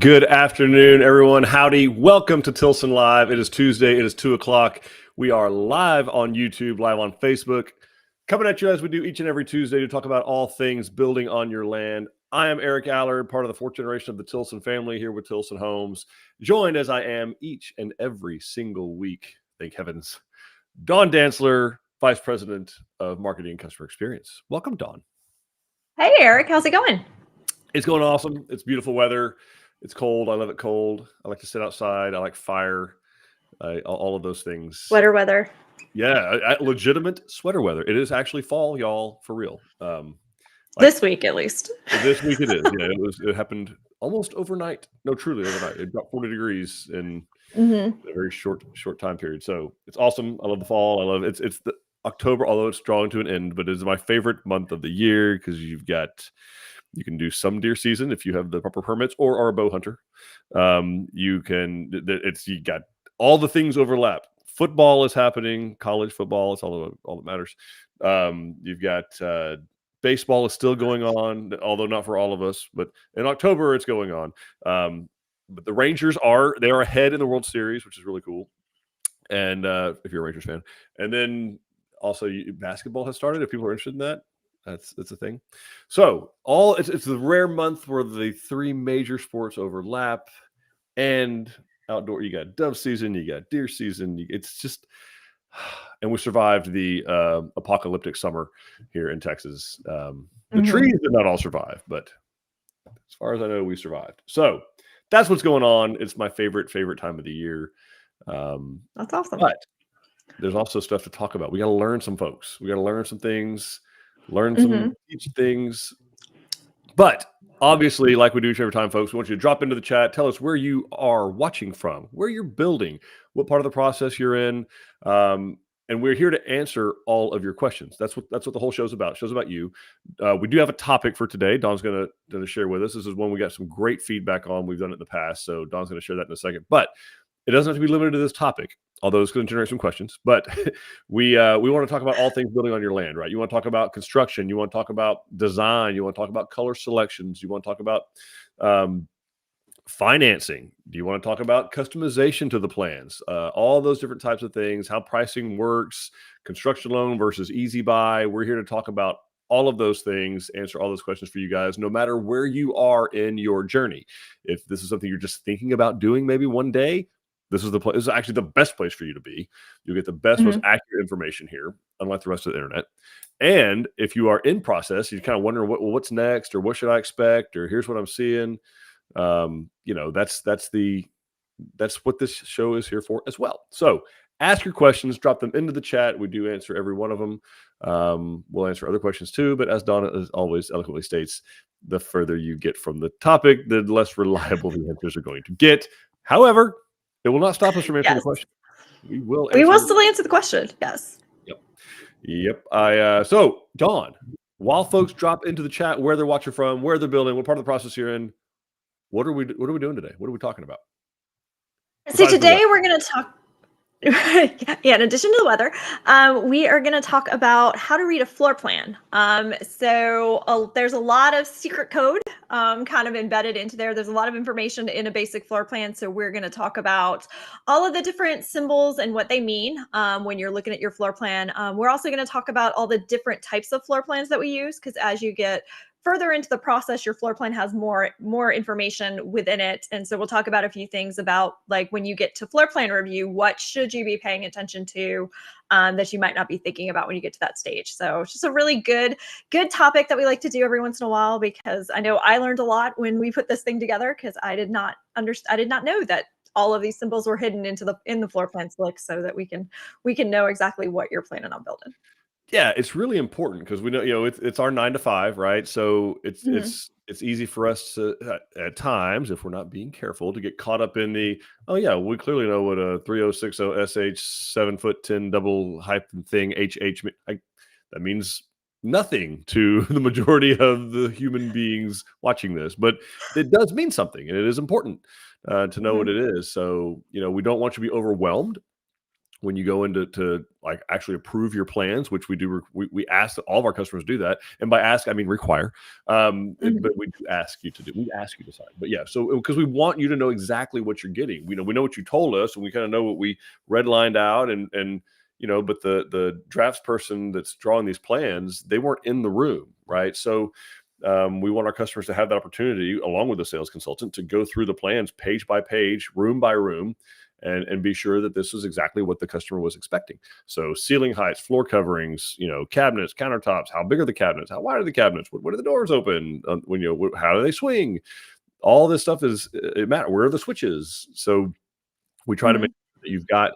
Good afternoon, everyone. Howdy. Welcome to Tilson Live. It is Tuesday. It is 2 o'clock. We are live on YouTube, live on Facebook, coming at you as we do each and every Tuesday to talk about all things building on your land. I am Eric Allard, part of the fourth generation of the Tilson family here with Tilson Homes, joined as I am each and every single week, thank heavens, Dawn Dantzler, Vice President of Marketing and Customer Experience. Welcome, Dawn. Hey, Eric. How's it going? It's going awesome. It's beautiful weather. It's cold. I love it cold. I like to sit outside. I like fire. All of those things. Sweater weather. Yeah, legitimate sweater weather. It is actually fall, y'all, for real. This week, at least. This week it is. Yeah, it happened almost overnight. No, truly overnight. It dropped 40 degrees in a very short time period. So it's awesome. I love the fall. I love it. It's the October, although it's drawing to an end, but it's my favorite month of the year because you can do some deer season if you have the proper permits or are a bow hunter. You got all the things overlap. Football is happening, college football. It's all that matters. You've got baseball is still going on, although not for all of us. But in October, it's going on. But the Rangers are ahead in the World Series, which is really cool. And if you're a Rangers fan, and then also basketball has started. If people are interested in that. That's a thing. So it's the rare month where the three major sports overlap, and outdoor. You got dove season, you got deer season. It's just, and we survived the apocalyptic summer here in Texas. The trees did not all survive, but as far as I know, we survived. So that's what's going on. It's my favorite time of the year. That's awesome. But there's also stuff to talk about. We got to learn some folks. We got to learn some things. Learn some teach things. But obviously, like we do each every time, folks, we want you to drop into the chat. Tell us where you are watching from, where you're building, what part of the process you're in. And we're here to answer all of your questions. That's what the whole show's about. Show's about you. We do have a topic for today. Dawn's going to share with us. This is one we got some great feedback on. We've done it in the past. So Dawn's going to share that in a second. But it doesn't have to be limited to this topic, although it's going to generate some questions. But we want to talk about all things building on your land, right? You want to talk about construction. You want to talk about design. You want to talk about color selections. You want to talk about financing. Do you want to talk about customization to the plans? All those different types of things, how pricing works, construction loan versus easy buy. We're here to talk about all of those things, answer all those questions for you guys, no matter where you are in your journey. If this is something you're just thinking about doing maybe one day, this is actually the best place for you to be. You'll get the best, most accurate information here, unlike the rest of the internet. And if you are in process, you're kind of wondering what's next, or what should I expect, or here's what I'm seeing. That's what this show is here for as well. So ask your questions, drop them into the chat. We do answer every one of them. We'll answer other questions too, but as Donna as always eloquently states, the further you get from the topic, the less reliable the answers are going to get. However, it will not stop us from answering the question. We will still answer the question. Yes. Yep. So Dawn, while folks drop into the chat where they're watching from, where they're building, what part of the process you're in, what are we doing today? What are we talking about? So today we're going to talk. In addition to the weather, we are going to talk about how to read a floor plan. So there's a lot of secret code kind of embedded into there. There's a lot of information in a basic floor plan. So we're going to talk about all of the different symbols and what they mean when you're looking at your floor plan. We're also going to talk about all the different types of floor plans that we use, because as you get further into the process, your floor plan has more information within it. And so we'll talk about a few things about, like, when you get to floor plan review, what should you be paying attention to that you might not be thinking about when you get to that stage. So it's just a really good topic that we like to do every once in a while, because I know I learned a lot when we put this thing together, because I did not know that all of these symbols were hidden in the floor plan slick, so that we can know exactly what you're planning on building. Yeah, it's really important because we know, it's our 9 to 5, right? So it's easy for us to, at times, if we're not being careful, to get caught up in the, we clearly know what a 3060 SH 7'10" double hyphen thing HH that means nothing to the majority of the human beings watching this, but it does mean something, and it is important to know what it is. So we don't want you to be overwhelmed. when you go into like actually approve your plans, which we do, we ask that all of our customers do that. And by ask, I mean require. But we do ask you to do. We ask you to sign. But yeah, so because we want you to know exactly what you're getting. We know what you told us, and we kind of know what we redlined out, and but the drafts person that's drawing these plans, they weren't in the room, right? So we want our customers to have that opportunity, along with the sales consultant, to go through the plans page by page, room by room, and be sure that this is exactly what the customer was expecting. So ceiling heights, floor coverings, cabinets, countertops, how big are the cabinets? How wide are the cabinets? What are the doors open? How do they swing? All this stuff it matters. Where are the switches? So we try to make sure that you've got,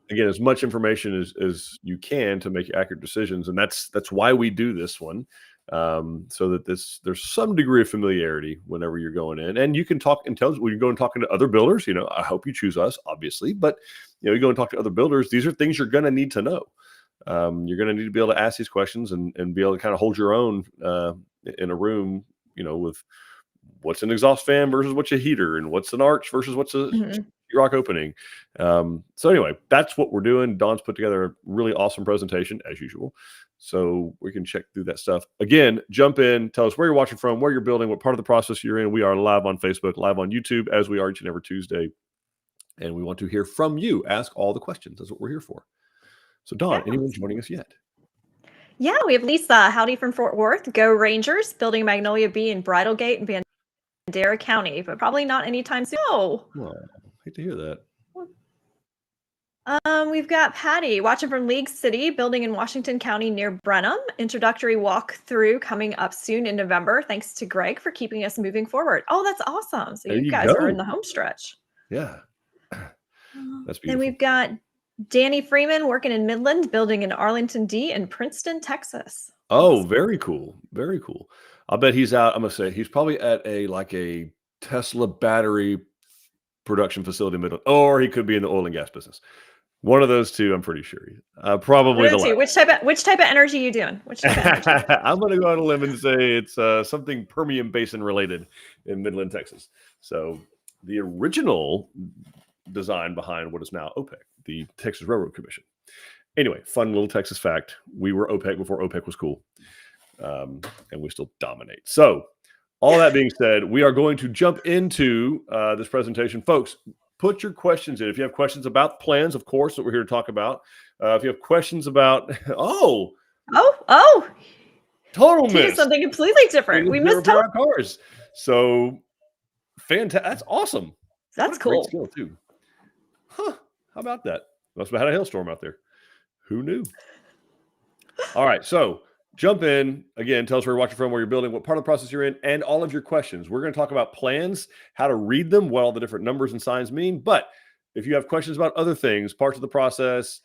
again, as much information as you can to make accurate decisions. And that's why we do this one. So that there's some degree of familiarity whenever you're going in, and you can talk and tell. When you go and talking to other builders, I hope you choose us, obviously, but you go and talk to other builders. These are things you're going to need to know. You're going to need to be able to ask these questions and be able to kind of hold your own in a room, with what's an exhaust fan versus what's a heater, and what's an arch versus what's a rock opening. So anyway, that's what we're doing. Dawn's put together a really awesome presentation as usual. So we can check through that stuff. Again, jump in, tell us where you're watching from, where you're building, what part of the process you're in. We are live on Facebook, live on YouTube, as we are each and every Tuesday. And we want to hear from you. Ask all the questions. That's what we're here for. So Dawn, anyone joining us yet? Yeah, we have Lisa. Howdy from Fort Worth. Go Rangers, building Magnolia B in Bridlegate and Bandera County, but probably not anytime soon. Oh, hate to hear that. We've got Patty watching from League City, building in Washington County near Brenham. Introductory walkthrough coming up soon in November. Thanks to Greg for keeping us moving forward. Oh, that's awesome. So you guys are in the home stretch. Yeah. That's beautiful. Then we've got Danny Freeman working in Midland, building in Arlington D and Princeton, Texas. Oh, very cool. Very cool. I'll bet he's out. I'm going to say he's probably at a Tesla battery production facility in Midland, or he could be in the oil and gas business. One of those two, I'm pretty sure. Probably the last. Which type of energy are you doing? Which type of energy? I'm going to go out on a limb and say it's something Permian Basin related in Midland, Texas. So the original design behind what is now OPEC, the Texas Railroad Commission. Anyway, fun little Texas fact. We were OPEC before OPEC was cool. And we still dominate. So all that being said, we are going to jump into this presentation. Folks, put your questions in. If you have questions about plans, of course, that we're here to talk about. If you have questions about, total miss. Something completely different. We missed our cars. So fantastic. That's awesome. That's cool. Great skill too. Huh? How about that? Must have had a hailstorm out there. Who knew? All right, so jump in. Again, tell us where you're watching from, where you're building, what part of the process you're in, and all of your questions. We're going to talk about plans, how to read them, what all the different numbers and signs mean. But if you have questions about other things, parts of the process,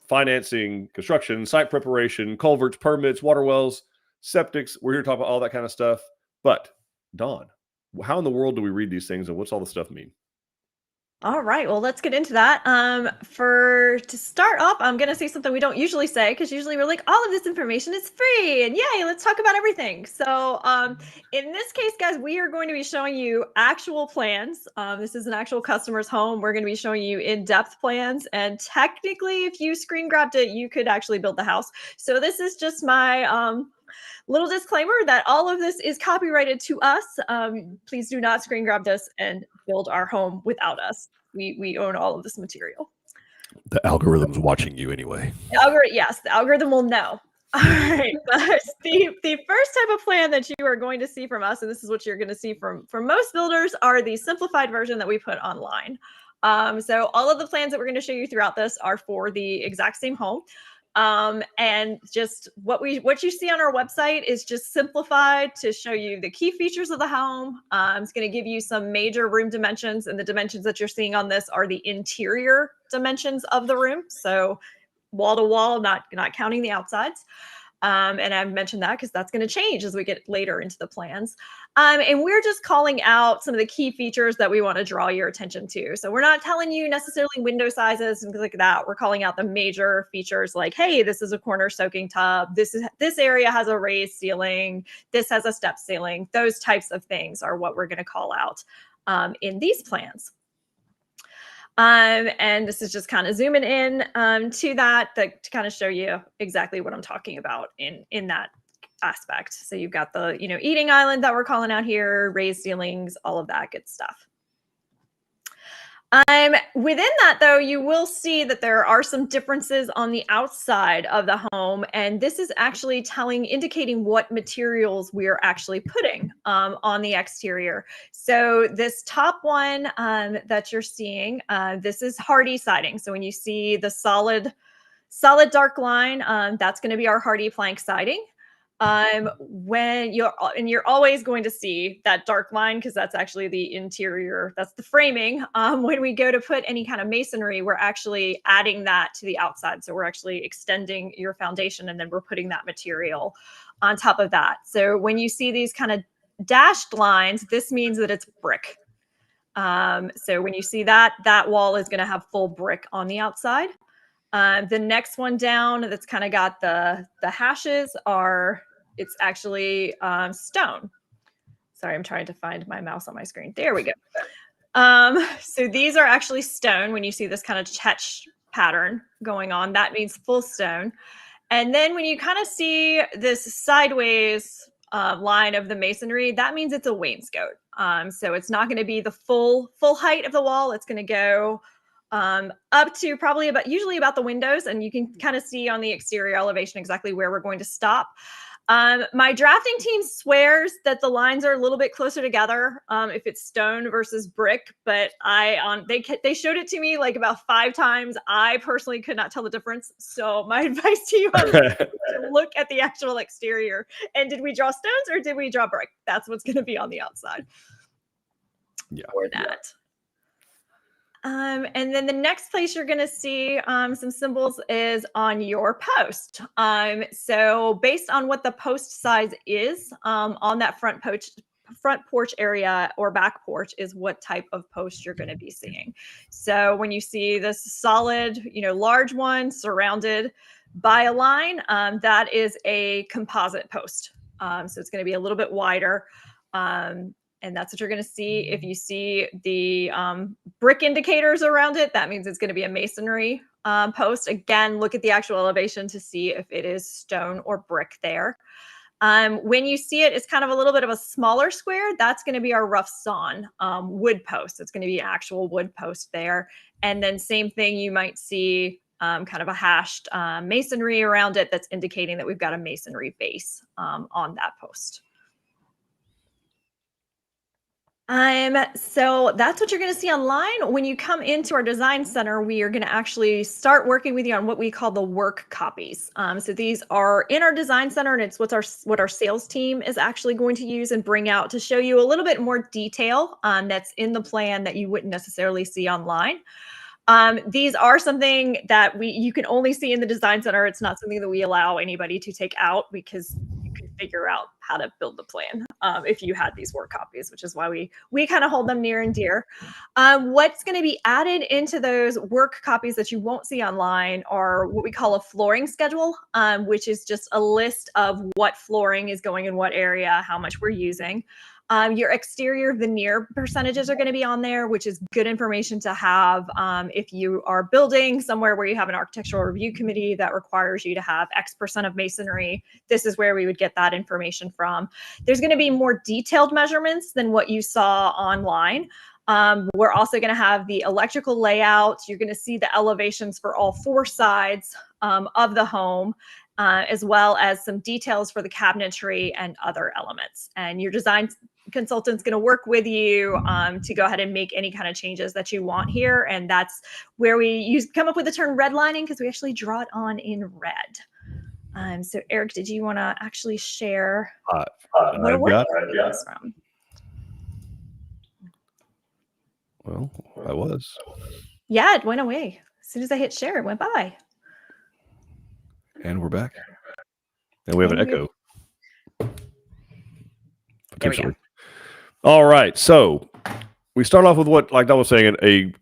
financing, construction, site preparation, culverts, permits, water wells, septics, we're here to talk about all that kind of stuff. But Dawn, how in the world do we read these things, and what's all the stuff mean? All right, well, let's get into that. To start off, I'm going to say something we don't usually say, because usually we're like, all of this information is free, and yay, let's talk about everything. So in this case, guys, we are going to be showing you actual plans. This is an actual customer's home. We're going to be showing you in-depth plans, and technically, if you screen grabbed it, you could actually build the house. So this is just my little disclaimer that all of this is copyrighted to us. Please do not screen grab this and build our home without us. We own all of this material. The algorithm's watching you anyway. Yes, the algorithm will know. All right, but the first type of plan that you are going to see from us, and this is what you're going to see from most builders, are the simplified version that we put online. So all of the plans that we're going to show you throughout this are for the exact same home. And just what you see on our website is just simplified to show you the key features of the home. It's going to give you some major room dimensions, and the dimensions that you're seeing on this are the interior dimensions of the room. So wall to wall, not counting the outsides. And I've mentioned that because that's going to change as we get later into the plans. And we're just calling out some of the key features that we want to draw your attention to. So we're not telling you necessarily window sizes and things like that. We're calling out the major features like, hey, this is a corner soaking tub. This area has a raised ceiling. This has a step ceiling. Those types of things are what we're going to call out in these plans. And this is just kind of zooming in to that to kind of show you exactly what I'm talking about in that aspect. So you've got the, eating island that we're calling out here, raised ceilings, all of that good stuff. Within that, though, you will see that there are some differences on the outside of the home, and this is actually indicating what materials we are actually putting on the exterior. So this top one that you're seeing, this is hardy siding. So when you see the solid dark line, that's going to be our hardy plank siding. When you're always going to see that dark line because that's actually the interior, that's the framing. When we go to put any kind of masonry, we're actually adding that to the outside. So we're actually extending your foundation and then we're putting that material on top of that. So when you see these kind of dashed lines, this means that it's brick. So when you see that wall is going to have full brick on the outside. The next one down that's kind of got the hashes it's actually stone. Sorry, I'm trying to find my mouse on my screen. There we go. So these are actually stone. When you see this kind of Chetch pattern going on, that means full stone. And then when you kind of see this sideways line of the masonry, that means it's a wainscot. So it's not going to be the full height of the wall. It's going to go up to probably usually about the windows, and you can kind of see on the exterior elevation exactly where we're going to stop. My drafting team swears that the lines are a little bit closer together if it's stone versus brick, but they showed it to me like about 5 times. I personally could not tell the difference. So my advice to you is to look at the actual exterior. And did we draw stones or did we draw brick? That's what's going to be on the outside. Yeah. For that. And then the next place you're going to see some symbols is on your post. So based on what the post size is on that front porch area or back porch is what type of post you're going to be seeing. So when you see this solid, large one surrounded by a line, that is a composite post. So it's going to be a little bit wider. And that's what you're going to see. If you see the brick indicators around it, that means it's going to be a masonry post. Again, look at the actual elevation to see if it is stone or brick there. When you see it, it's kind of a little bit of a smaller square. That's going to be our rough sawn wood post. It's going to be actual wood post there. And then same thing, you might see kind of a hashed masonry around it that's indicating that we've got a masonry base on that post. So that's what you're going to see online. When you come into our design center, we are going to actually start working with you on what we call the work copies. So these are in our design center, and it's what our sales team is actually going to use and bring out to show you a little bit more detail that's in the plan that you wouldn't necessarily see online. These are something that you can only see in the design center. It's not something that we allow anybody to take out because you can figure out how to build the plan if you had these work copies, which is why we kind of hold them near and dear. What's going to be added into those work copies that you won't see online are what we call a flooring schedule, which is just a list of what flooring is going in what area, how much we're using. Your exterior veneer percentages are going to be on there, which is good information to have if you are building somewhere where you have an architectural review committee that requires you to have X% of masonry. This is where we would get that information from. There's going to be more detailed measurements than what you saw online. We're also going to have the electrical layout. You're going to see the elevations for all 4 sides of the home. As well as some details for the cabinetry and other elements. And your design consultant's going to work with you to go ahead and make any kind of changes that you want here. And that's where we come up with the term redlining because we actually draw it on in red. So Eric, did you want to actually share where we're getting this from? Well, I was. Yeah, it went away. As soon as I hit share, it went by. And we're back. And we have an echo. There we go. All right. So we start off with what, like I was saying, a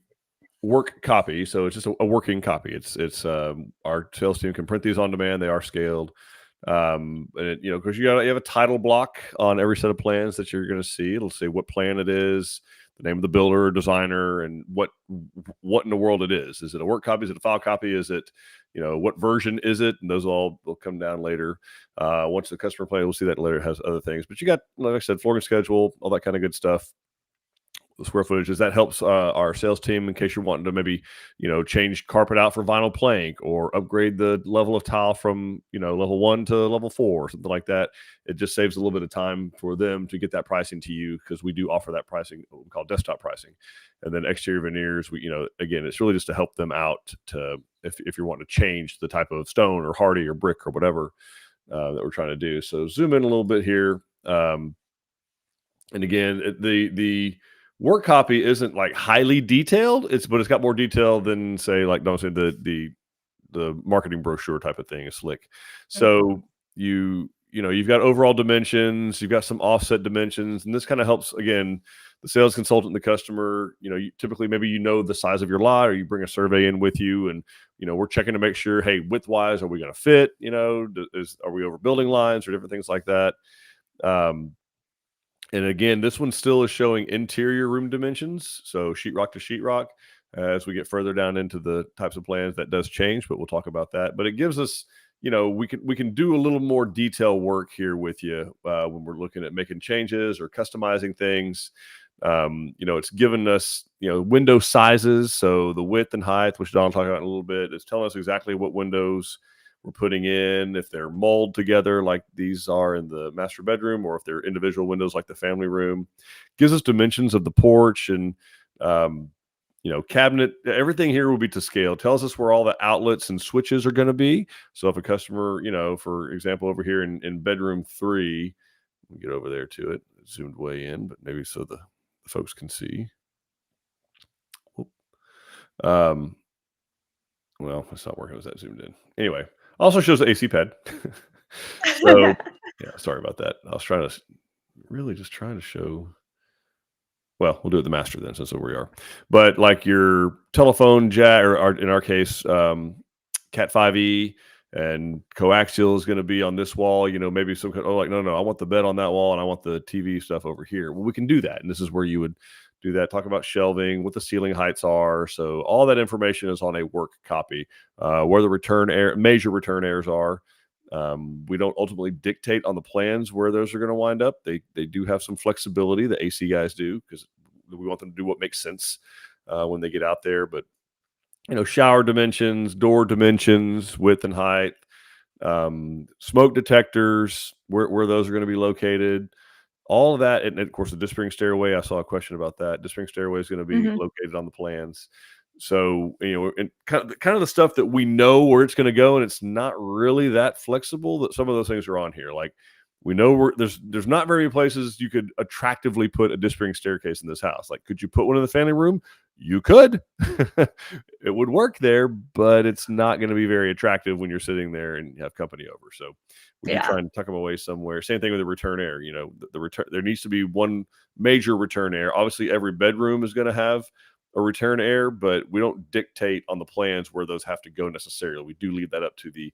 work copy. So it's just a working copy. It's our sales team can print these on demand. They are scaled. And because you have a title block on every set of plans that you're going to see. It'll say what plan it is, the name of the builder or designer, and what in the world it is. Is it a work copy? Is it a file copy? Is it, what version is it? And those all will come down later. Once the customer plan, we'll see that later, has other things. But you got, like I said, flooring schedule, all that kind of good stuff. The square footage is that helps our sales team in case you're wanting to maybe change carpet out for vinyl plank, or upgrade the level of tile from level 1 to level 4 or something like that. It just saves a little bit of time for them to get that pricing to you, because we do offer that pricing, what we call desktop pricing. And then exterior veneers, we again, it's really just to help them out, to if you're wanting to change the type of stone or hardy or brick or whatever that we're trying to do. So zoom in a little bit here. And again, the work copy isn't like highly detailed. But it's got more detail than, say, like, don't say the marketing brochure type of thing is slick. So you've got overall dimensions, you've got some offset dimensions, and this kind of helps, again, the sales consultant and the customer. You typically, maybe the size of your lot, or you bring a survey in with you, and we're checking to make sure, hey, width wise, are we going to fit? Are we over building lines or different things like that? And again, this one still is showing interior room dimensions, so sheetrock to sheetrock. As we get further down into the types of plans, that does change, but we'll talk about that. But it gives us, we can do a little more detail work here with you when we're looking at making changes or customizing things. It's given us, window sizes, so the width and height, which Don will talk about in a little bit, is telling us exactly what windows we're putting in, if they're molded together like these are in the master bedroom, or if they're individual windows like the family room. Gives us dimensions of the porch, and cabinet, everything here will be to scale. Tells us where all the outlets and switches are going to be. So if a customer, for example, over here in bedroom 3, we'll get over there to it, zoomed way in, but maybe so the folks can see. Well, it's not working. Was that zoomed in? Anyway, also shows the AC pad. So yeah, sorry about that. I was trying to show. Well, we'll do it the master then, since that's where we are. But like your telephone jack, or in our case, Cat 5e and coaxial is going to be on this wall. Maybe some kind. Oh, like no, I want the bed on that wall, and I want the TV stuff over here. Well, we can do that, and this is where you would do that. Talk about shelving, what the ceiling heights are. So all that information is on a work copy. Where the major return airs are. We don't ultimately dictate on the plans where those are going to wind up. They do have some flexibility. The AC guys do, because we want them to do what makes sense when they get out there. But shower dimensions, door dimensions, width and height, smoke detectors, where those are going to be located. All of that, and of course the disc spring stairway. I saw a question about that. Disc spring stairway is going to be located on the plans. So and kind of the stuff that we know where it's going to go, and it's not really that flexible. That some of those things are on here. Like, we know there's not very many places you could attractively put a disc spring staircase in this house. Like, could you put one in the family room? You could. It would work there, but it's not going to be very attractive when you're sitting there and you have company over. So we can try and tuck them away somewhere. Same thing with the return air. The return, there needs to be one major return air. Obviously, every bedroom is going to have a return air, but we don't dictate on the plans where those have to go necessarily. We do leave that up to the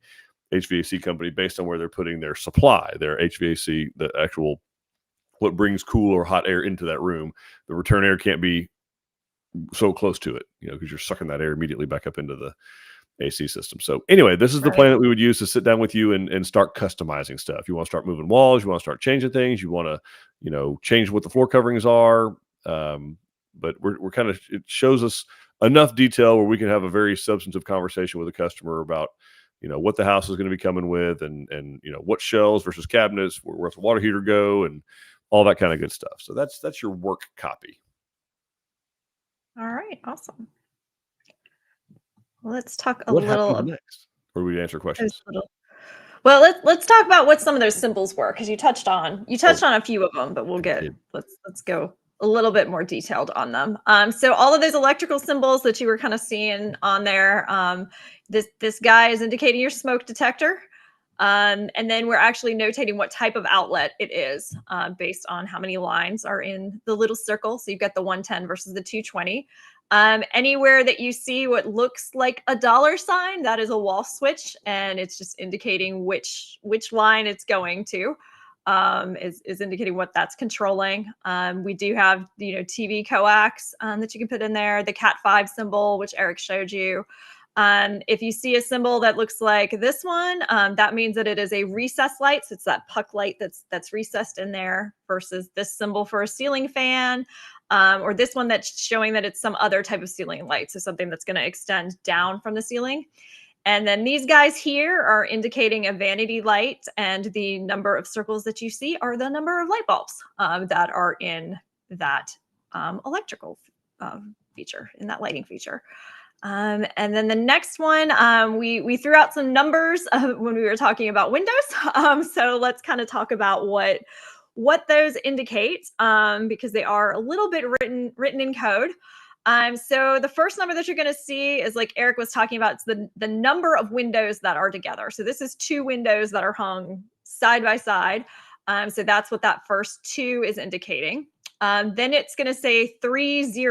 HVAC company based on where they're putting their supply, their HVAC, the actual what brings cool or hot air into that room. The return air can't be so close to it, because you're sucking that air immediately back up into the AC system. So anyway, this is the plan that we would use to sit down with you and start customizing stuff. You want to start moving walls, you want to start changing things, you want to, change what the floor coverings are. But we're kind of, it shows us enough detail where we can have a very substantive conversation with a customer about, what the house is going to be coming with, and what shelves versus cabinets, where's the water heater go, and all that kind of good stuff. So that's your work copy. All right, awesome. Let's talk what little next, or do we answer questions? Well, let's talk about what some of those symbols were, because you touched on a few of them, but let's go a little bit more detailed on them. So all of those electrical symbols that you were kind of seeing on there, this guy is indicating your smoke detector. And then we're actually notating what type of outlet it is based on how many lines are in the little circle. So you've got the 110 versus the 220. Anywhere that you see what looks like a dollar sign, that is a wall switch, and it's just indicating which line it's going to. is indicating what that's controlling. We do have, TV coax that you can put in there, the Cat5 symbol, which Eric showed you. If you see a symbol that looks like this one, that means that it is a recessed light. So it's that puck light that's recessed in there, versus this symbol for a ceiling fan, or this one that's showing that it's some other type of ceiling light. So something that's going to extend down from the ceiling. And then these guys here are indicating a vanity light, and the number of circles that you see are the number of light bulbs that are in that electrical feature, in that lighting feature. And then the next one, we threw out some numbers when we were talking about windows. So let's kind of talk about what those indicate, because they are a little bit written in code. So the first number that you're going to see is, like Eric was talking about, it's the number of windows that are together. So this is 2 windows that are hung side by side. So that's what that first 2 is indicating. Then it's going to say 30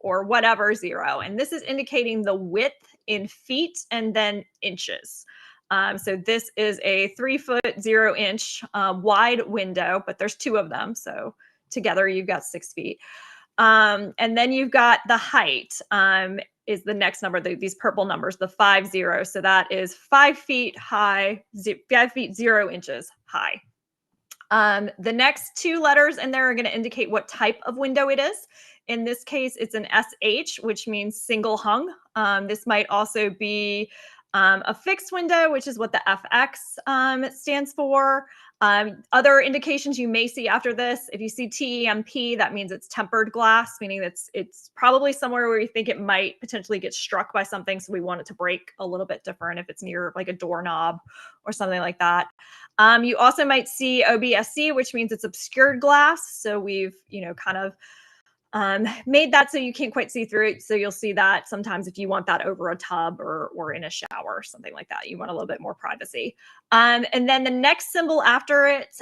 or whatever 0. And this is indicating the width in feet and then inches. So this is a 3 foot 0 inch wide window, but there's 2 of them. So together you've got 6 feet. And then you've got the height is the next number, these purple numbers, the 50. So that is 5 feet high, 5 feet 0 inches high. The next 2 letters in there are going to indicate what type of window it is. In this case, it's an SH, which means single hung. This might also be a fixed window, which is what the FX stands for. Other indications you may see after this, if you see TEMP, that means it's tempered glass, meaning it's probably somewhere where we think it might potentially get struck by something. So we want it to break a little bit different if it's near like a doorknob or something like that. You also might see OBSC, which means it's obscured glass. So we've, kind of made that so you can't quite see through it. So you'll see that sometimes if you want that over a tub or in a shower or something like that, you want a little bit more privacy. And then the next symbol after it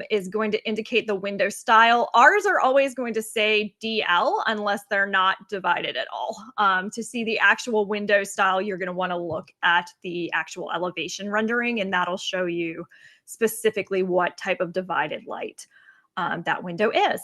is going to indicate the window style. Ours are always going to say DL unless they're not divided at all. To see the actual window style, you're going to want to look at the actual elevation rendering, and that'll show you specifically what type of divided light that window is.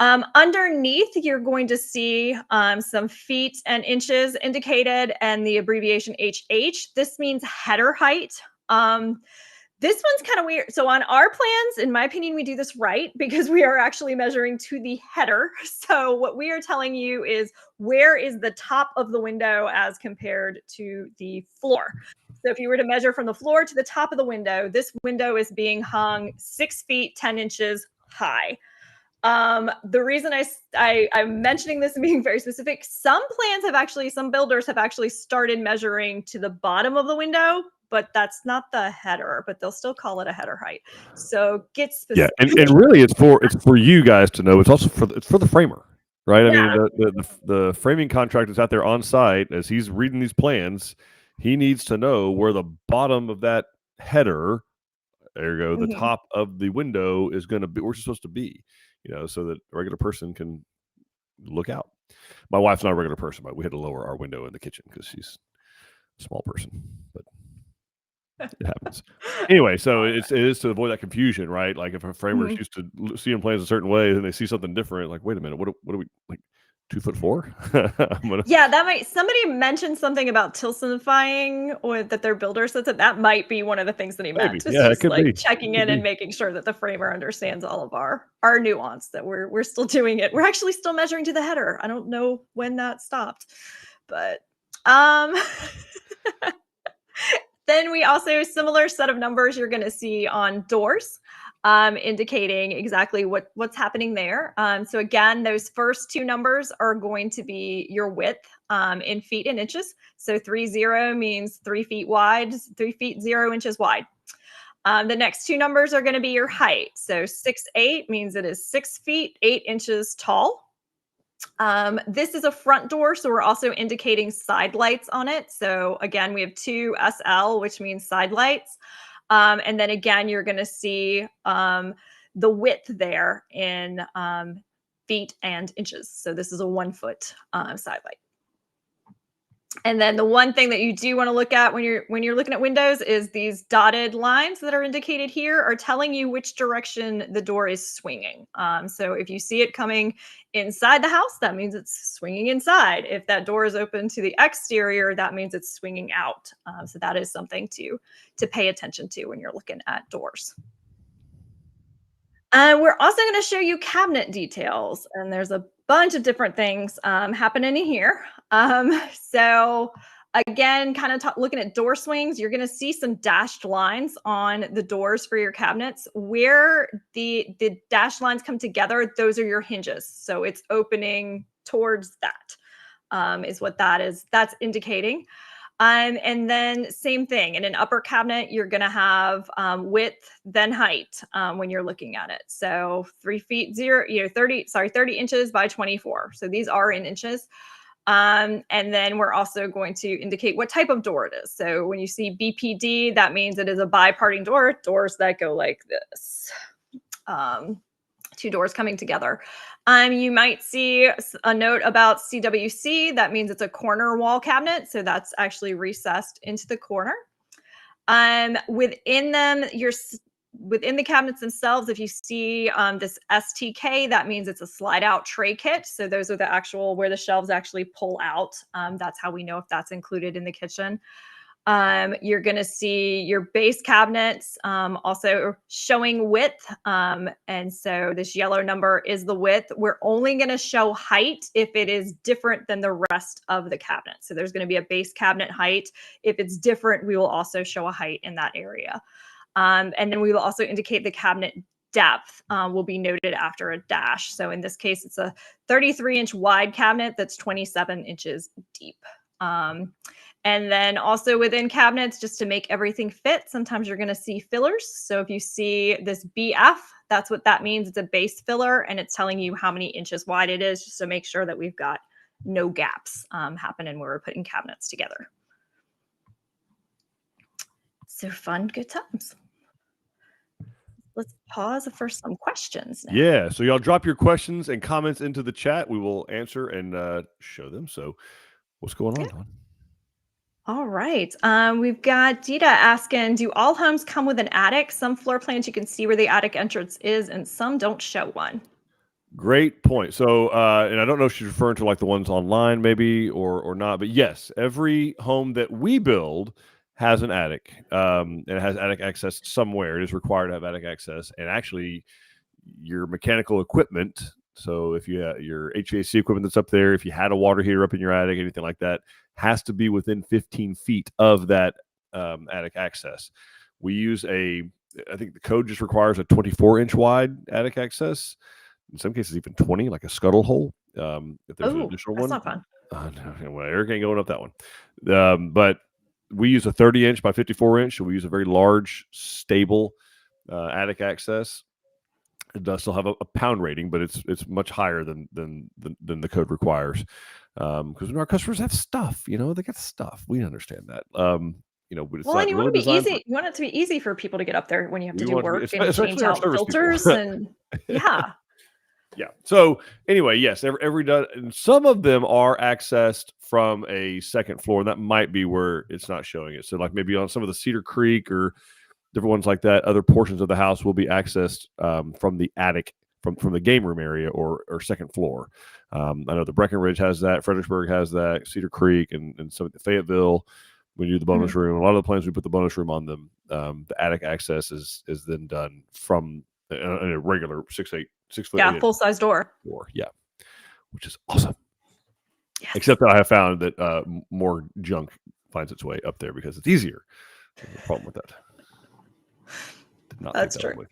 Underneath, you're going to see some feet and inches indicated, and the abbreviation HH. This means header height. This one's kind of weird. So on our plans, in my opinion, we do this right because we are actually measuring to the header. So what we are telling you is where is the top of the window as compared to the floor. So if you were to measure from the floor to the top of the window, this window is being hung 6 feet, 10 inches high. The reason I'm mentioning this and being very specific, some builders have actually started measuring to the bottom of the window, but that's not the header, but they'll still call it a header height. So get specific. Yeah, and really it's for you guys to know. It's also for the framer, right? Yeah. I mean, the framing contractor's out there on site as he's reading these plans. He needs to know where the bottom of that header, there you go, the top of the window is going to be, where it's supposed to be, so that a regular person can look out. My wife's not a regular person, but we had to lower our window in the kitchen because she's a small person, but it happens. Anyway, so it is to avoid that confusion, right? Like if a framer's used to seeing plans a certain way and they see something different, like, wait a minute, what are we, like 2'4"? Yeah, somebody mentioned something about Tilsonifying, or that their builder said that might be one of the things that he meant. Maybe. Yeah, just it could be. checking in and making sure that the framer understands all of our nuance, that we're still doing it. We're actually still measuring to the header. I don't know when that stopped, but then we also, similar set of numbers you're going to see on doors, indicating exactly what's happening there. So again, those first 2 numbers are going to be your width in feet and inches. So 30 means 3 feet wide, 3 feet 0 inches wide. The next 2 numbers are going to be your height. So 68 means it is 6 feet 8 inches tall. This is a front door, so we're also indicating side lights on it. So again, we have 2 SL, which means side lights. And then again, you're going to see the width there in feet and inches. So this is a 1 foot side light. And then the one thing that you do want to look at when you're looking at windows is these dotted lines that are indicated here are telling you which direction the door is swinging. So if you see it coming inside the house, that means it's swinging inside. If that door is open to the exterior, that means it's swinging out. So that is something to pay attention to when you're looking at doors. We're also going to show you cabinet details, and there's a bunch of different things happening in here. So again, kind of looking at door swings, you're going to see some dashed lines on the doors for your cabinets. Where the dashed lines come together, those are your hinges. So it's opening towards that, is what that is. That's indicating. And then same thing in an upper cabinet, you're going to have width, then height when you're looking at it. So 3 feet 30 inches by 24. So these are in inches. And then we're also going to indicate what type of door it is. So when you see BPD, that means it is a bi-parting door, doors that go like this. Two doors coming together. You might see a note about CWC. That means it's a corner wall cabinet. So that's actually recessed into the corner. Within them, within the cabinets themselves, if you see this STK, that means it's a slide out tray kit. So those are the actual where the shelves actually pull out. That's how we know if that's included in the kitchen. You're going to see your base cabinets also showing width. And so this yellow number is the width. We're only going to show height if it is different than the rest of the cabinet. So there's going to be a base cabinet height. If it's different, we will also show a height in that area. And then we will also indicate the cabinet depth will be noted after a dash. So in this case, it's a 33-inch wide cabinet that's 27 inches deep. And then also within cabinets, just to make everything fit, sometimes you're going to see fillers. So if you see this BF, that's what that means. It's a base filler, and it's telling you how many inches wide it is, just to make sure that we've got no gaps happening where we're putting cabinets together. So fun, good times. Let's pause for some questions now. Yeah, so y'all drop your questions and comments into the chat. We will answer and show them. So what's going on, Dawn? All right. We've got Dita asking, do all homes come with an attic? Some floor plans you can see where the attic entrance is, and some don't show one. Great point. So, and I don't know if she's referring to like the ones online maybe or not, but yes, every home that we build has an attic. And it has attic access somewhere. It is required to have attic access. And actually, your mechanical equipment, so if you have your HVAC equipment that's up there, if you had a water heater up in your attic, anything like that, has to be within 15 feet of that attic access. We use I think the code just requires a 24-inch wide attic access. In some cases, even 20, like a scuttle hole. If there's an additional one. That's not fun. No, well, Eric ain't going up that one. But we use a 30-inch by 54-inch. So we use a very large, stable attic access. It does still have a pound rating, but it's much higher than the code requires. Because when our customers have stuff, they got stuff. We understand that. But it's well, and you want to be easy. You want it to be easy for people to get up there when you have to do work and change out filters and yeah. Yeah. So anyway, yes, and some of them are accessed from a second floor, and that might be where it's not showing it. So like maybe on some of the Cedar Creek or different ones like that, other portions of the house will be accessed from the attic, from the game room area or second floor. I know the Breckenridge has that, Fredericksburg has that, Cedar Creek, and some of the Fayetteville. We do the bonus room. A lot of the plans we put the bonus room on them. The attic access is then done from a regular 6 foot. Yeah, full size door. Yeah, which is awesome. Yes. Except that I have found that more junk finds its way up there because it's easier. There's a problem with that. That's true.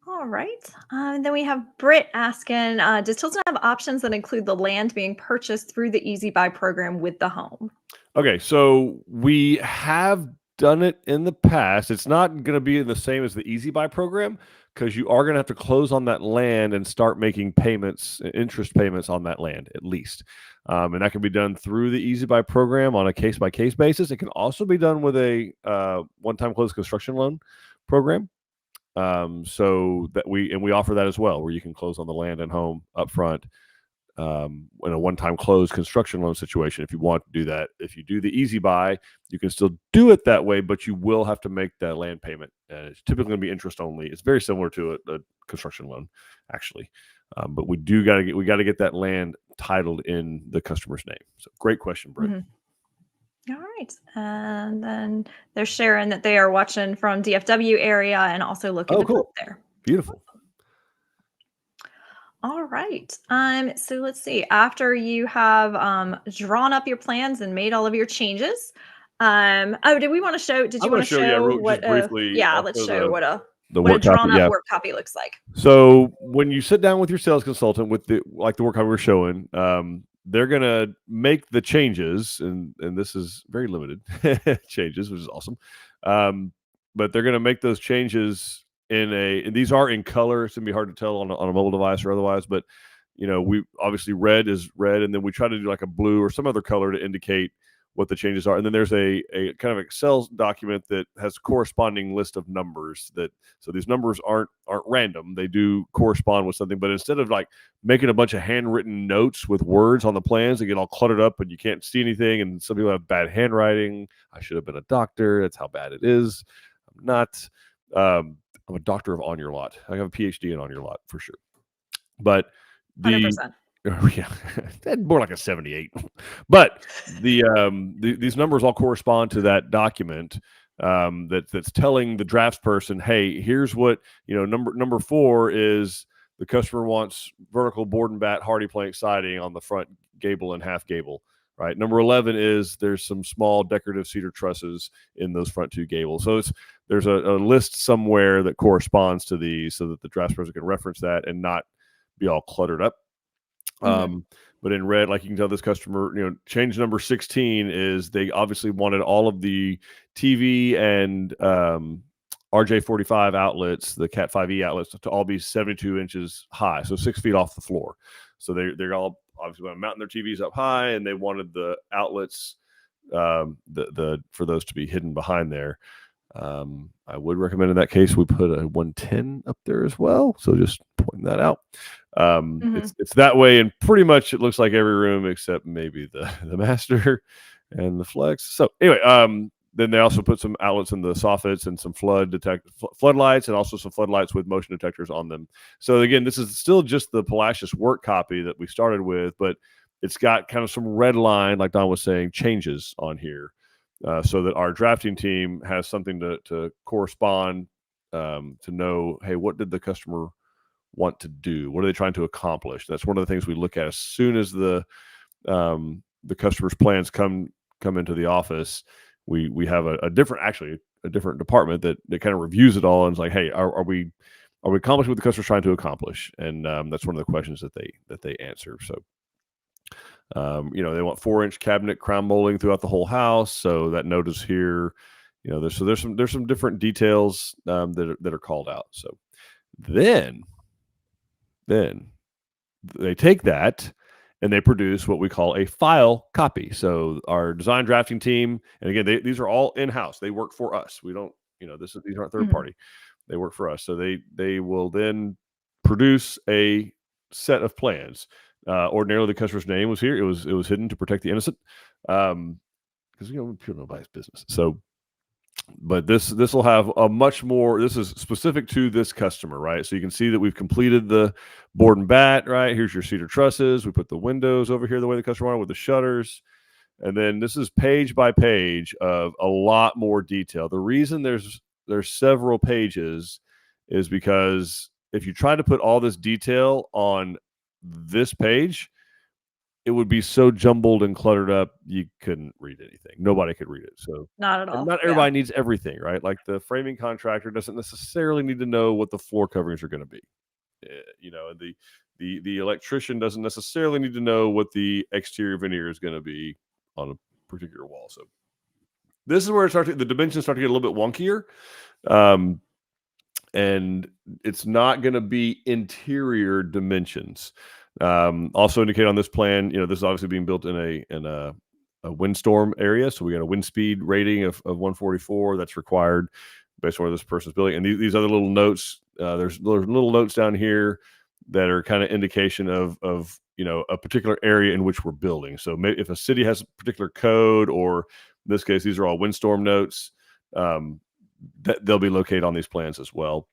All right. Then we have Britt asking, does Tilson have options that include the land being purchased through the Easy Buy program with the home? Okay, so we have done it in the past. It's not going to be the same as the Easy Buy program because you are going to have to close on that land and start making interest payments on that land at least. And that can be done through the Easy Buy program on a case-by-case basis. It can also be done with a one-time closed construction loan program. So that we offer that as well, where you can close on the land and home up front in a one-time closed construction loan situation. If you want to do that, if you do the easy buy, you can still do it that way, but you will have to make that land payment. And it's typically going to be interest only. It's very similar to a construction loan, actually. But we got to get that land titled in the customer's name. So great question, Brent. All right. And then they're sharing that they are watching from DFW area and also looking to build there. Beautiful. All right. So let's see. After you have drawn up your plans and made all of your changes, did we want to show? Did you want to show what? Briefly, let's show what a drawn up work copy looks like. So when you sit down with your sales consultant with the work copy we're showing, they're gonna make the changes, and this is very limited changes, which is awesome. But they're gonna make those changes and these are in color. It's gonna be hard to tell on a mobile device or otherwise, but we obviously red is red, and then we try to do like a blue or some other color to indicate what the changes are. And then there's a kind of Excel document that has corresponding list of numbers so these numbers aren't random. They do correspond with something, but instead of like making a bunch of handwritten notes with words on the plans, they get all cluttered up and you can't see anything. And some people have bad handwriting. I should have been a doctor. That's how bad it is. I'm not. I'm a doctor of on your lot. I have a PhD in on your lot for sure. But 100%. Yeah, more like a 78. But these numbers all correspond to that document that's telling the draftsperson, hey, here's what number 4 is the customer wants vertical board and bat hardy plank siding on the front gable and half gable. Right. Number 11 is there's some small decorative cedar trusses in those front 2 gables. So there's a list somewhere that corresponds to these so that the draftsperson can reference that and not be all cluttered up. But in red, like you can tell this customer, change number 16 is they obviously wanted all of the TV and RJ45 outlets, the Cat 5e outlets, to all be 72 inches high, so 6 feet off the floor. So they're all obviously mounting their TVs up high, and they wanted the outlets for those to be hidden behind there. I would recommend in that case we put a 110 up there as well. So just pointing that out. It's that way, and pretty much it looks like every room except maybe the master and the flex. So anyway, then they also put some outlets in the soffits and some floodlights, and also some floodlights with motion detectors on them. So again, this is still just the Palacios work copy that we started with, but it's got kind of some red line, like Don was saying, changes on here, so that our drafting team has something to correspond, to know, hey, what did the customer want to do? What are they trying to accomplish? That's one of the things we look at as soon as the customer's plans come into the office. We have a different department that kind of reviews it all and is like, hey, are we accomplishing what the customer's trying to accomplish? And that's one of the questions that they answer. So they want 4-inch cabinet crown molding throughout the whole house. So that note is here. There's some different details that are called out. So then they take that and they produce what we call a file copy. So our design drafting team, and again, these are all in-house. They work for us. We don't, these aren't third party. They work for us. So they will then produce a set of plans. Ordinarily, the customer's name was here. It was hidden to protect the innocent, because people know about his business. So, but this will have a much more. This is specific to this customer, right? So you can see that we've completed the board and bat. Right, here's your cedar trusses. We put the windows over here the way the customer wanted with the shutters, and then this is page by page of a lot more detail. The reason there's several pages is because if you try to put all this detail on this page, it would be so jumbled and cluttered up you couldn't read anything. Nobody could read it. So not at all. Not everybody needs everything, right? Like the framing contractor doesn't necessarily need to know what the floor coverings are going to be. The electrician doesn't necessarily need to know what the exterior veneer is going to be on a particular wall. So this is where the dimensions start to get a little bit wonkier. And it's not going to be interior dimensions. Also indicate on this plan, this is obviously being built in a windstorm area. So we got a wind speed rating of 144 that's required based on where this person's building. And these other little notes, there's little notes down here that are kind of indication of a particular area in which we're building. So if a city has a particular code, or in this case, these are all windstorm notes, that they'll be located on these plans as well.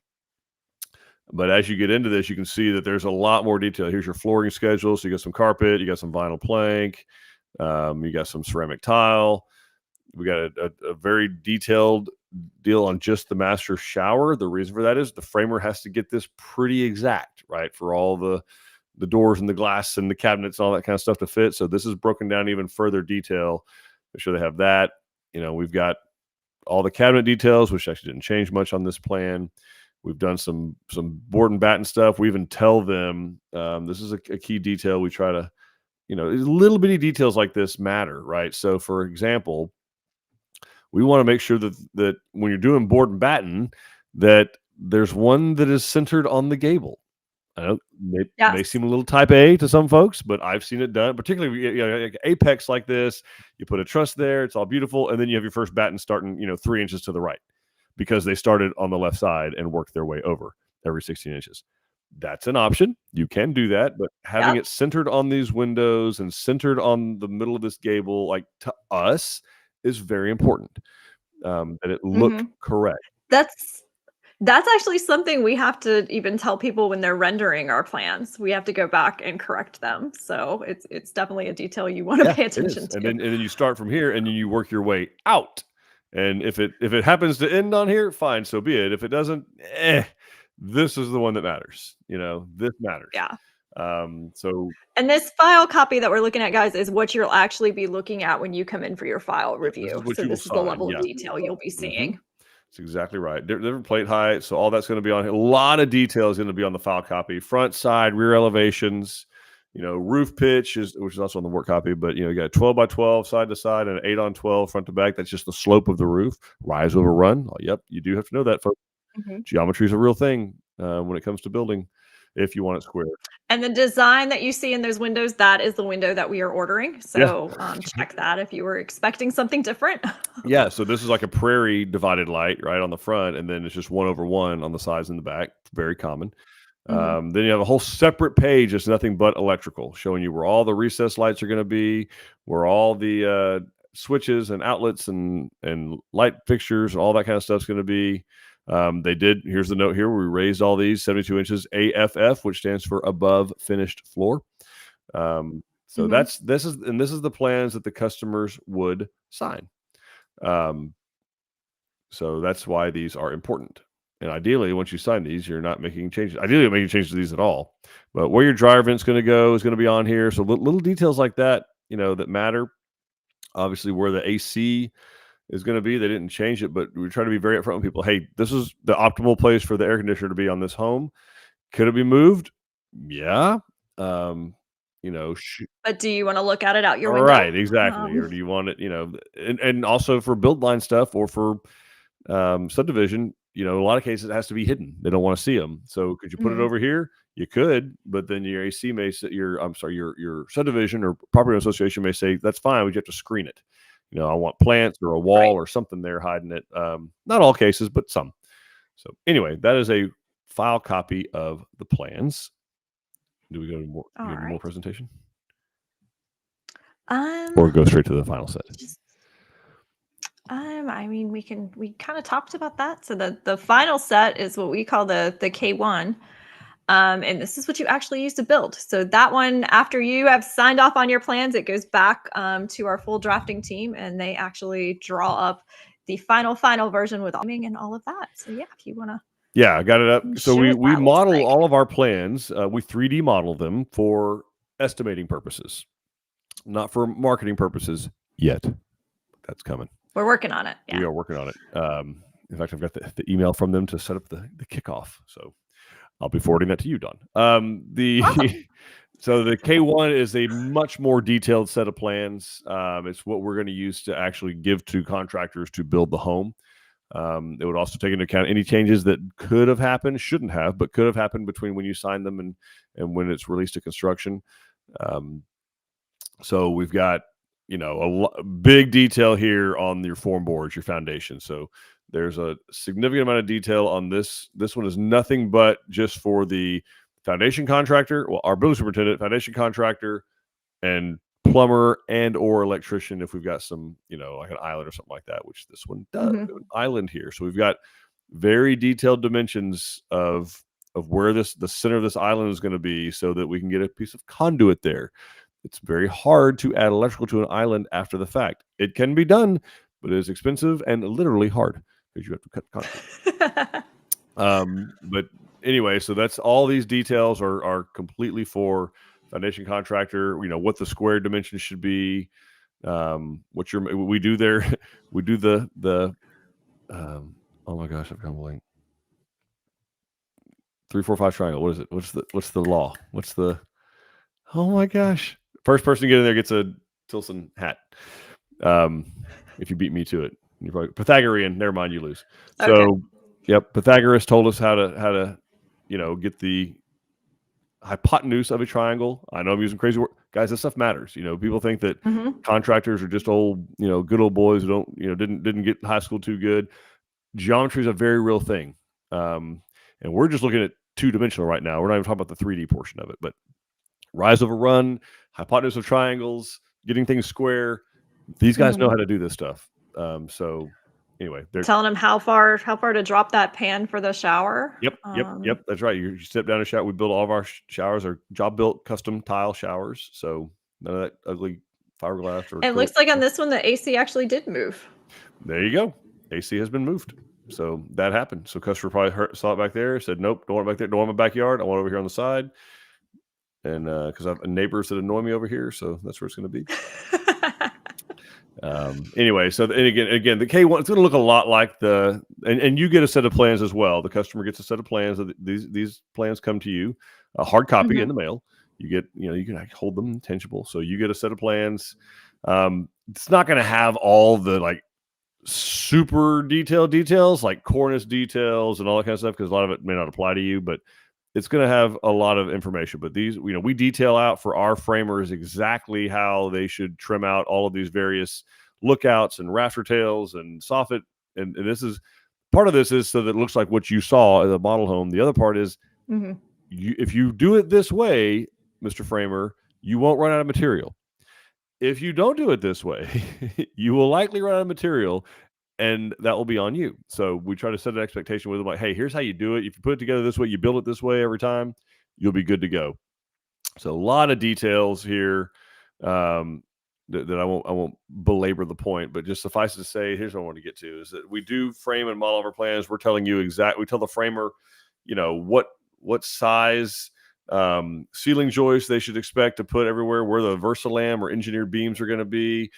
But as you get into this, you can see that there's a lot more detail. Here's your flooring schedule. So you got some carpet, you got some vinyl plank, you got some ceramic tile. We got a very detailed deal on just the master shower. The reason for that is the framer has to get this pretty exact, right? For all the doors and the glass and the cabinets and all that kind of stuff to fit. So this is broken down even further detail. Make sure they have that. We've got all the cabinet details, which actually didn't change much on this plan. We've done some board and batten stuff. We even tell them, this is a key detail. We try to, little bitty details like this matter, right? So for example, we want to make sure that when you're doing board and batten, that there's one that is centered on the gable. I know it may seem a little type A to some folks, but I've seen it done, particularly like apex like this. You put a truss there, it's all beautiful, and then you have your first batten starting 3 inches to the right, because they started on the left side and worked their way over every 16 inches. That's an option. You can do that, but having it centered on these windows and centered on the middle of this gable, like to us, is very important, that it look correct. That's actually something we have to even tell people when they're rendering our plans. We have to go back and correct them. So it's definitely a detail you want to pay attention to. And then you start from here, and then you work your way out. And if it happens to end on here, fine, so be it. If it doesn't, this is the one that matters. This matters. Yeah. And this file copy that we're looking at, guys, is what you'll actually be looking at when you come in for your file review. This is the level of detail you'll be seeing. That's exactly right. Different plate height, so all that's going to be on here. A lot of detail is going to be on the file copy. Front, side, rear elevations. Roof pitch which is also on the work copy, but you got a 12 by 12 side to side and an 8 on 12 front to back. That's just the slope of the roof. Rise over run. Oh, yep, you do have to know that, folks. Geometry is a real thing when it comes to building, if you want it square. And the design that you see in those windows, that is the window that we are ordering. So check that if you were expecting something different. Yeah, so this is like a prairie divided light right on the front, and then it's just 1/1 on the sides and the back. Very common. Then you have a whole separate page that's nothing but electrical, showing you where all the recessed lights are going to be, where all the switches and outlets and light fixtures and all that kind of stuff is going to be. Here's the note here, we raised all these 72 inches AFF, which stands for above finished floor. So this is the plans that the customers would sign. So that's why these are important. And ideally, once you sign these, you're not making changes. Ideally, you're making changes to these at all. But where your dryer vent's going to go is going to be on here. So little details like that, that matter. Obviously, where the AC is going to be, they didn't change it, but we try to be very upfront with people. Hey, this is the optimal place for the air conditioner to be on this home. Could it be moved? Yeah. But do you want to look at it out your window? Right, exactly. Or do you want it, and also for build line stuff or for subdivision, a lot of cases it has to be hidden. They don't want to see them. So could you put it over here? You could, but then your AC may say, your subdivision or property association may say that's fine, but you have to screen it. I want plants or a wall or something there hiding it. Not all cases, but some. So anyway, that is a file copy of the plans. Do we go to more presentation? Or go straight to the final set? We kind of talked about that. So the final set is what we call the K1. And this is what you actually use to build. So that one, after you have signed off on your plans, it goes back to our full drafting team, and they actually draw up the final version with and all of that. So yeah, if you want to. Yeah, I got it up. So we model all of our plans. We 3D model them for estimating purposes, not for marketing purposes yet. That's coming. We're working on it. Yeah. We are working on it. In fact, I've got the email from them to set up the kickoff. So I'll be forwarding that to you, Don. So the K1 is a much more detailed set of plans. It's what we're going to use to actually give to contractors to build the home. It would also take into account any changes that could have happened, shouldn't have, but could have happened between when you sign them and when it's released to construction. So we've got, a big detail here on your form boards, your foundation. So there's a significant amount of detail on this. This one is nothing but just for the foundation contractor, well, our building superintendent, foundation contractor, and plumber and or electrician if we've got some, like an island or something like that, which this one does. We have an island here. So we've got very detailed dimensions of where the center of this island is going to be so that we can get a piece of conduit there. It's very hard to add electrical to an island after the fact. It can be done, but it is expensive and literally hard because you have to cut conduit. But anyway, so that's all these details are completely for foundation contractor. What the square dimension should be. We do the oh my gosh, I've gone blank. 3, 4, 5 triangle. What is it? What's the law? Oh my gosh. First person to get in there gets a Tilson hat. If you beat me to it. You're probably Pythagorean. Never mind, you lose. Okay. So yep, Pythagoras told us how to get the hypotenuse of a triangle. I know I'm using crazy words. Guys, this stuff matters. People think that contractors are just old, good old boys who don't, didn't get high school too good. Geometry is a very real thing. And we're just looking at 2-dimensional right now. We're not even talking about the 3D portion of it, but rise over run, hypotenuse of triangles, getting things square. These guys know how to do this stuff. So anyway, they're telling them how far to drop that pan for the shower. Yep. That's right. You step down a shower. We build all of our showers are job built custom tile showers. So none of that ugly fiberglass. It looks like on this one, the AC actually did move. There you go. AC has been moved. So that happened. So customer probably saw it back there, said, nope, don't want it back there. Don't want my backyard. I want it over here on the side. And because I have neighbors that annoy me over here. So that's where it's going to be. Anyway, so and again, the K1 it's going to look a lot like and you get a set of plans as well. The customer gets a set of plans. These plans come to you, a hard copy in the mail. You get, you can hold them tangible. So you get a set of plans. It's not going to have all the like super detailed details like cornice details and all that kind of stuff because a lot of it may not apply to you, but it's going to have a lot of information. But these, we detail out for our framers exactly how they should trim out all of these various lookouts and rafter tails and soffit. And this is part of this is so that it looks like what you saw in the model home. The other part is if you do it this way, Mr. Framer, you won't run out of material. If you don't do it this way, you will likely run out of material, and that will be on you. So we try to set an expectation with them, like, hey, here's how you do it. If you put it together this way, you build it this way every time, you'll be good to go. So a lot of details here that I won't belabor the point, but just suffice it to say, here's what I want to get to is that we do frame and model of our plans. We're telling you we tell the framer, what size ceiling joists they should expect to put everywhere, where the Versalam or engineered beams are going to be.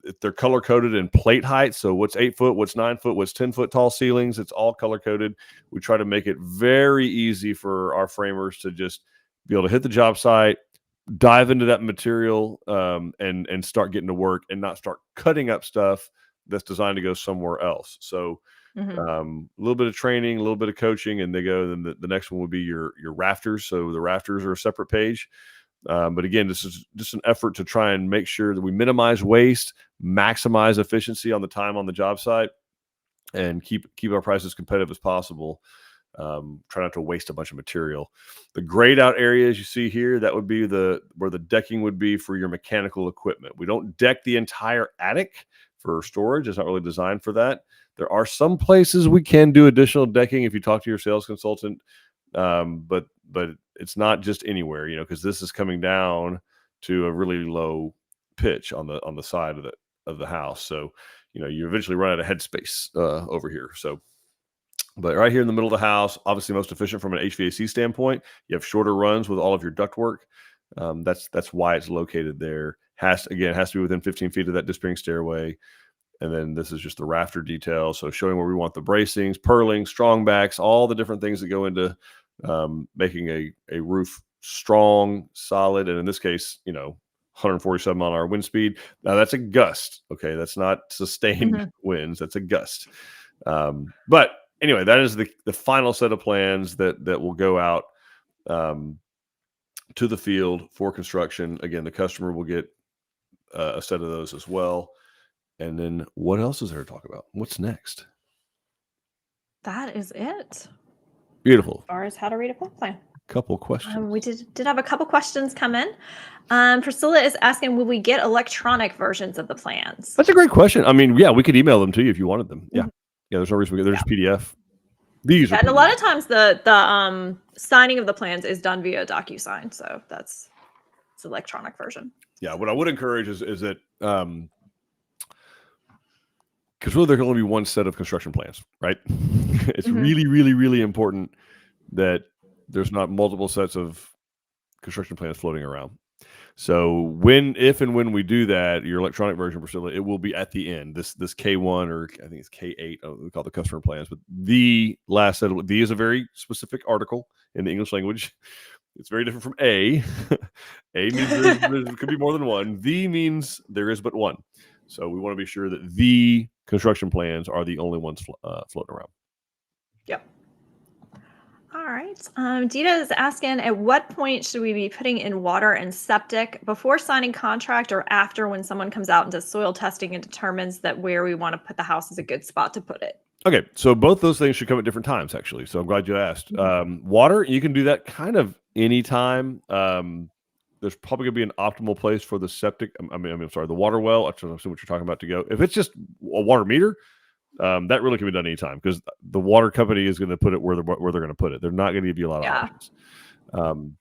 If they're color coded in plate height, so what's 8 foot, what's 9 foot, what's 10 foot tall ceilings, it's all color coded. We try to make it very easy for our framers to just be able to hit the job site, dive into that material, and start getting to work and not start cutting up stuff that's designed to go somewhere else. So a little bit of training, a little bit of coaching, and they go. Then the next one would be your rafters. So the rafters are a separate page. But again, this is just an effort to try and make sure that we minimize waste, maximize efficiency on the time on the job site, and keep our prices competitive as possible. Try not to waste a bunch of material. The grayed out areas you see here, that would be where the decking would be for your mechanical equipment. We don't deck the entire attic for storage. It's not really designed for that. There are some places we can do additional decking if you talk to your sales consultant, but it's not just anywhere, because this is coming down to a really low pitch on the side of the house. So, you eventually run out of headspace over here. So, but right here in the middle of the house, obviously most efficient from an HVAC standpoint. You have shorter runs with all of your ductwork. That's why it's located there. Has to be within 15 feet of that disappearing stairway. And then this is just the rafter detail. So showing where we want the bracings, purling, strong backs, all the different things that go into making a roof strong, solid. And in this case, 147 mile an hour wind speed. Now that's a gust. Okay. That's not sustained winds. That's a gust. But anyway, that is the final set of plans that will go out to the field for construction. Again, the customer will get a set of those as well. And then what else is there to talk about? What's next? That is it. Beautiful. As far as how to read a floor plan. Couple questions. We did have a couple questions come in. Priscilla is asking, will we get electronic versions of the plans? That's a great question. I mean, yeah, we could email them to you if you wanted them. Yeah. Yeah, there's no reason we could. There's PDF. These are and a PDF. lot of times the signing of the plans is done via DocuSign, so it's electronic version. Yeah, what I would encourage is that because really there can only be one set of construction plans, right? It's really, really, really important that there's not multiple sets of construction plans floating around. So if and when we do that, your electronic version, Priscilla, it will be at the end. This K1 or I think it's K8. We call the customer plans, but the last set of the is a very specific article in the English language. It's very different from A. A means there could be more than one. The means there is but one. So we want to be sure that the construction plans are the only ones floating around. Yep. All right. Dita is asking, at what point should we be putting in water and septic, before signing contract or after, when someone comes out and does soil testing and determines that where we want to put the house is a good spot to put it? Okay, so both those things should come at different times, actually. So I'm glad you asked. Water, you can do that kind of anytime. There's probably going to be an optimal place for the septic. I'm sorry, the water well. I don't know what you're talking about to go. If it's just a water meter, that really can be done anytime, because the water company is going to put it where they're going to put it. They're not going to give you a lot of options.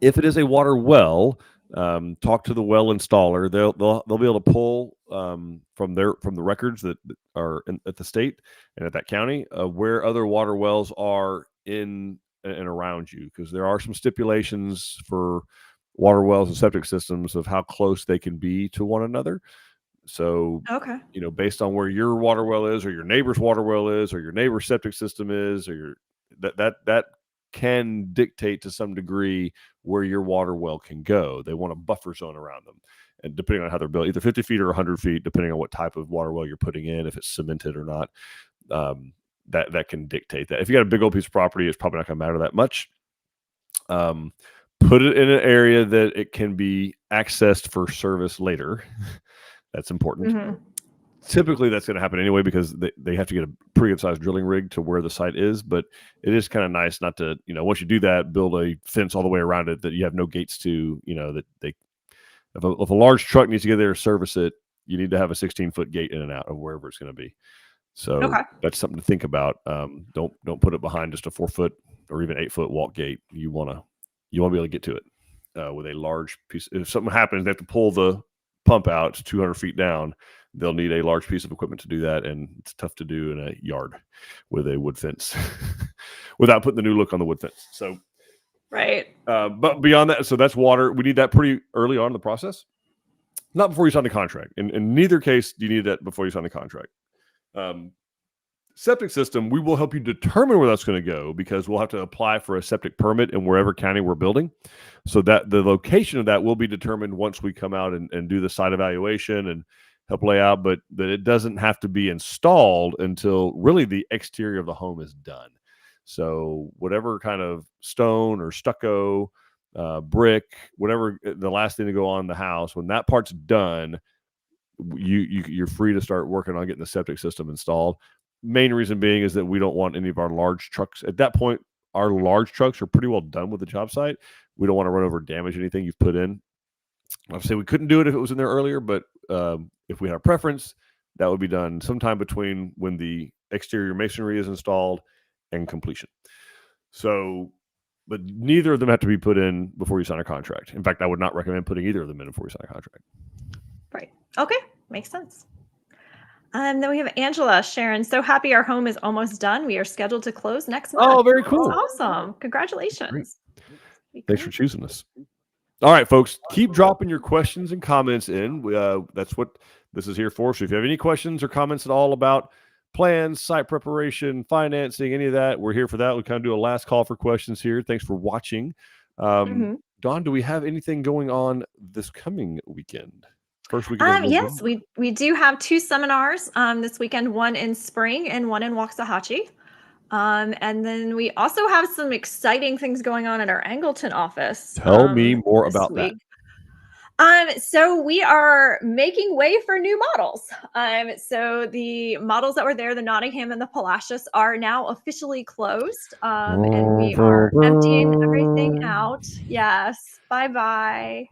If it is a water well, talk to the well installer. They'll be able to pull from the records that are at the state and at that county where other water wells are in and around you, because there are some stipulations for water wells and septic systems of how close they can be to one another. So, based on where your water well is, or your neighbor's water well is, or your neighbor's septic system is, or that can dictate to some degree where your water well can go. They want a buffer zone around them, and depending on how they're built, either 50 feet or 100 feet, depending on what type of water well you're putting in, if it's cemented or not. That can dictate that. If you got a big old piece of property, it's probably not going to matter that much. Put it in an area that it can be accessed for service later. That's important. Typically, that's going to happen anyway, because they have to get a pretty good sized drilling rig to where the site is. But it is kind of nice not to, once you do that, build a fence all the way around it that you have no gates to, that if a large truck needs to get there to service it, you need to have a 16-foot gate in and out of wherever it's going to be. So that's something to think about. Don't put it behind just a 4-foot or even 8-foot walk gate. You want to be able to get to it with a large piece. If something happens, they have to pull the pump out 200 feet down. They'll need a large piece of equipment to do that, and it's tough to do in a yard with a wood fence without putting the new look on the wood fence. So, but beyond that, so that's water. We need that pretty early on in the process, not before you sign the contract. In neither case do you need that before you sign the contract. Septic system, we will help you determine where that's going to go, because we'll have to apply for a septic permit in wherever county we're building. So that the location of that will be determined once we come out and do the site evaluation and help lay out, but it doesn't have to be installed until really the exterior of the home is done. So whatever kind of stone or stucco, brick, whatever the last thing to go on the house, when that part's done, you're free to start working on getting the septic system installed. Main reason being is that we don't want any of our large trucks. At that point, our large trucks are pretty well done with the job site. We don't want to run over, damage anything you've put in. I'd say we couldn't do it if it was in there earlier, but if we had a preference, that would be done sometime between when the exterior masonry is installed and completion. So, but neither of them have to be put in before you sign a contract. In fact, I would not recommend putting either of them in before you sign a contract. Right. Okay. Makes sense. Then we have Angela sharing, so happy our home is almost done. We are scheduled to close next month. Oh, very cool. That's awesome. Congratulations. Thanks for choosing us. All right, folks, keep dropping your questions and comments in. That's what this is here for. So if you have any questions or comments at all about plans, site preparation, financing, any of that, we're here for that. We kind of do a last call for questions here. Thanks for watching. Dawn, do we have anything going on this coming weekend? First weekend. Yes, we do have 2 seminars this weekend, one in Spring and one in Waxahachie. And then we also have some exciting things going on at our Angleton office. Tell me more about that. So we are making way for new models. So the models that were there, the Nottingham and the Palacios, are now officially closed. And we are emptying everything out. Yes. Bye-bye.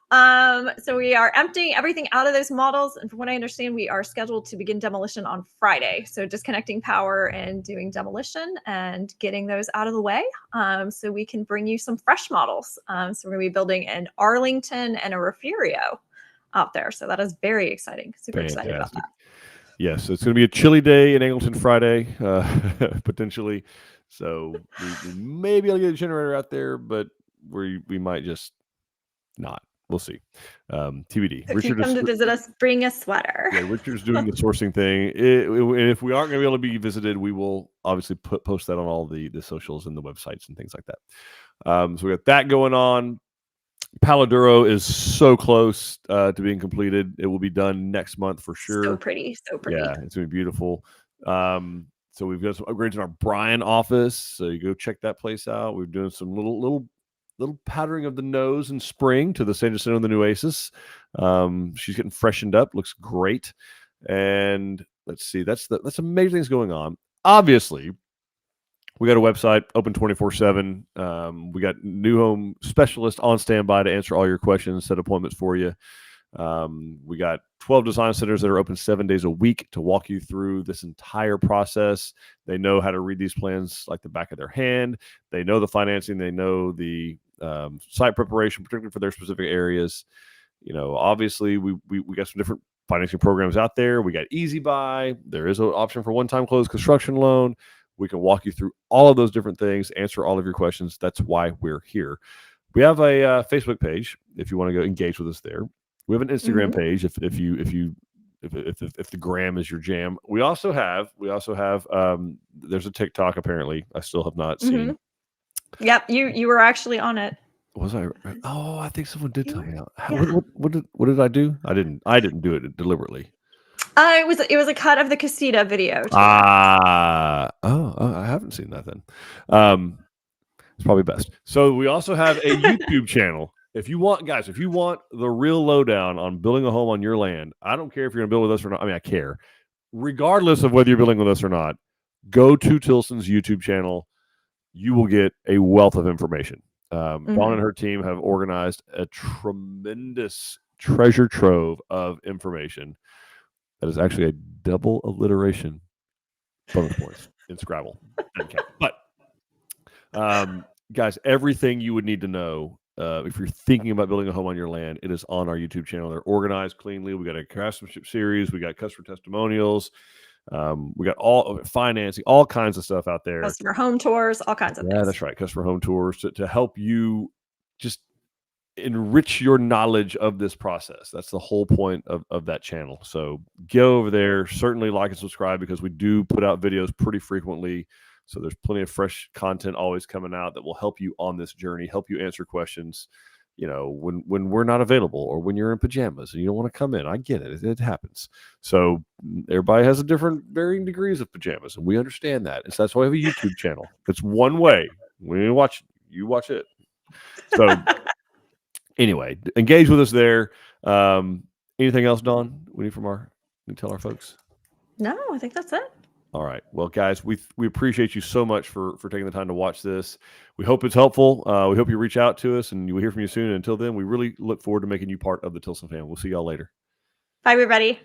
So we are emptying everything out of those models. And from what I understand, we are scheduled to begin demolition on Friday. So disconnecting power and doing demolition and getting those out of the way. So we can bring you some fresh models. So we're going to be building an Arlington and a Refugio out there. So that is very exciting. Super excited about that. Yes, it's going to be a chilly day in Angleton Friday, potentially. So we may be able to get a generator out there, but we might just not. We'll see. TBD. If you come to visit us, bring a sweater. Yeah, Richard's doing the sourcing thing. And if we aren't going to be able to be visited, we will obviously post that on all the socials and the websites and things like that. So we got that going on. Paladuro is so close to being completed. It will be done next month for sure. So pretty. Yeah, it's going to be beautiful. So we've got some upgrades in our Bryan office. So you go check that place out. We're doing some little powdering of the nose in spring to the San Jacinto and the Nueces. She's getting freshened up. Looks great. And let's see. That's some major things going on. Obviously, we got a website open 24/7. We got new home specialists on standby to answer all your questions, set appointments for you. We got 12 design centers that are open 7 days a week to walk you through this entire process. They know how to read these plans like the back of their hand. They know the financing. They know the site preparation, particularly for their specific areas. Obviously, we got some different financing programs out there. We got Easy Buy. There is an option for one-time close construction loan. We can walk you through all of those different things, answer all of your questions. That's why we're here. We have a Facebook page if you want to go engage with us there. We have an Instagram page if the gram is your jam. We also have there's a TikTok apparently. I still have not seen. Yep, you were actually on it. Was I? Oh, I think someone did tell me. What did I do? I didn't do it deliberately. It was a cut of the Casita video. I haven't seen that then. It's probably best. So we also have a YouTube channel. If you want the real lowdown on building a home on your land, I don't care if you're going to build with us or not. I mean, I care. Regardless of whether you're building with us or not, go to Tilson's YouTube channel. You will get a wealth of information. Dawn and her team have organized a tremendous treasure trove of information. That is actually a double alliteration bonus points in Scrabble. But guys, everything you would need to know if you're thinking about building a home on your land, it is on our YouTube channel. They're organized cleanly. We got a craftsmanship series. We got customer testimonials. We got all financing, all kinds of stuff out there. Customer home tours, all kinds of things. Yeah, that's right. Customer home tours to help you just enrich your knowledge of this process. That's the whole point of that channel. So go over there, certainly like and subscribe because we do put out videos pretty frequently. So there's plenty of fresh content always coming out that will help you on this journey, help you answer questions, when we're not available or when you're in pajamas and you don't want to come in. I get it. It happens. So everybody has varying degrees of pajamas, and we understand that. And so that's why we have a YouTube channel. It's one way. You watch it. So anyway, engage with us there. Anything else, Dawn, we need tell our folks? No, I think that's it. All right. Well, guys, we appreciate you so much for taking the time to watch this. We hope it's helpful. We hope you reach out to us and we'll hear from you soon. And until then, we really look forward to making you part of the Tilson family. We'll see y'all later. Bye, everybody.